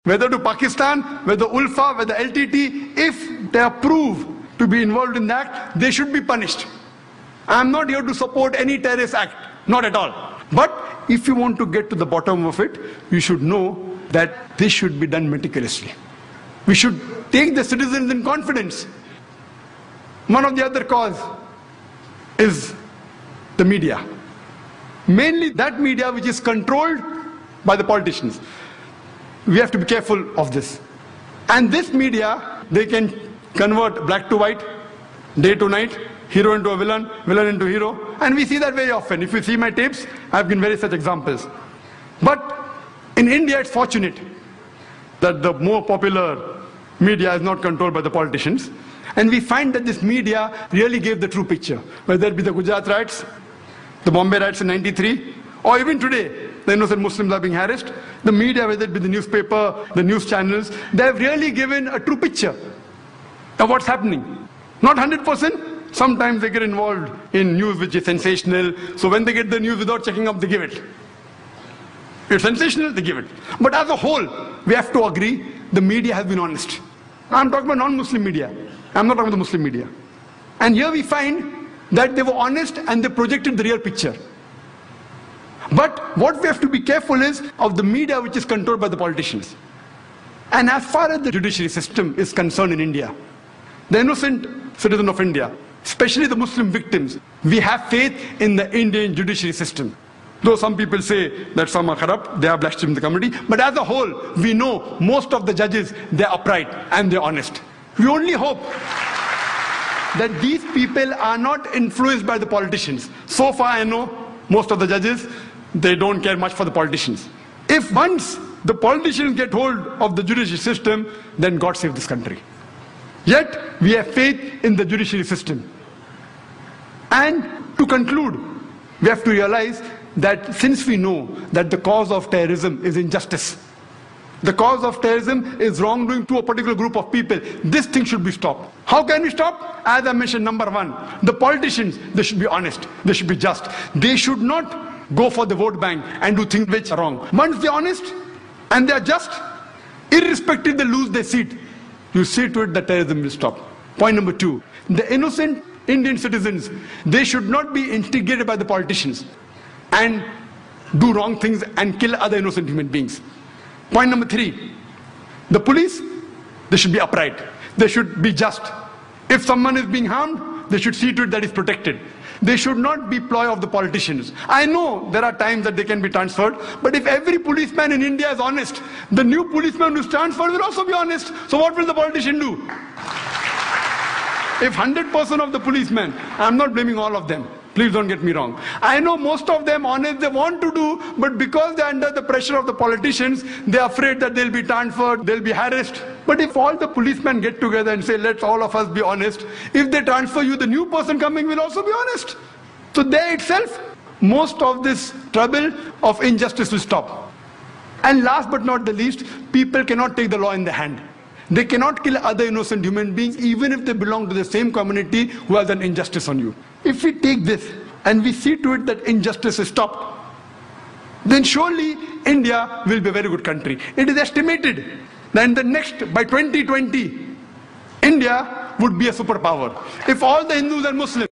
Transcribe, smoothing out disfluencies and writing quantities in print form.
whether to Pakistan, whether Ulfa, whether LTT, if they are proved to be involved in that, they should be punished. I am not here to support any terrorist act, not at all. But if you want to get to the bottom of it, you should know that this should be done meticulously. We should take the citizens in confidence. One of the other cause is the media. Mainly that media which is controlled by the politicians. We have to be careful of this. And this media, they can convert black to white, day to night, hero into a villain, villain into hero. And we see that very often. If you see my tapes, I have given very such examples. But in India, it's fortunate that the more popular media is not controlled by the politicians. And we find that this media really gave the true picture. Whether it be the Gujarat riots, the Bombay riots in '93, or even today, the innocent Muslims are being harassed. The media, whether it be the newspaper, the news channels, they have really given a true picture of what's happening. Not 100%. Sometimes they get involved in news which is sensational. So when they get the news without checking up, they give it. It's sensational, they give it. But as a whole, we have to agree, the media has been honest. I'm talking about non-Muslim media. I'm not talking about the Muslim media. And here we find that they were honest and they projected the real picture. But what we have to be careful is of the media which is controlled by the politicians. And as far as the judiciary system is concerned in India, the innocent citizen of India, especially the Muslim victims, we have faith in the Indian judiciary system. Though some people say that some are corrupt, they are blasphemed in the community. But as a whole, we know most of the judges, they are upright and they are honest. We only hope that these people are not influenced by the politicians. So far I know most of the judges, they don't care much for the politicians. If once the politicians get hold of the judiciary system, then God save this country. Yet we have faith in the judiciary system. And to conclude, we have to realize that since we know that the cause of terrorism is injustice, the cause of terrorism is wrongdoing to a particular group of people, this thing should be stopped. How can we stop? As I mentioned, number one, the politicians, they should be honest, they should be just. They should not go for the vote bank and do things which are wrong. Once they're honest and they're just, irrespective they lose their seat, you see to it that terrorism will stop. Point number two, the innocent Indian citizens, they should not be instigated by the politicians and do wrong things and kill other innocent human beings. Point number three, the police, they should be upright. They should be just. If someone is being harmed, they should see to it that is protected. They should not be ploy of the politicians. I know there are times that they can be transferred, but if every policeman in India is honest, the new policeman who is transferred will also be honest. So what will the politician do? If 100% of the policemen, I'm not blaming all of them, please don't get me wrong. I know most of them honest, they want to do, but because they're under the pressure of the politicians, they're afraid that they'll be transferred, they'll be harassed. But if all the policemen get together and say, let's all of us be honest, if they transfer you, the new person coming will also be honest. So there itself, most of this trouble of injustice will stop. And last but not the least, people cannot take the law in their hand. They cannot kill other innocent human beings, even if they belong to the same community who has done injustice on you. If we take this and we see to it that injustice is stopped, then surely India will be a very good country. It is estimated that in the next, by 2020, India would be a superpower. If all the Hindus and Muslims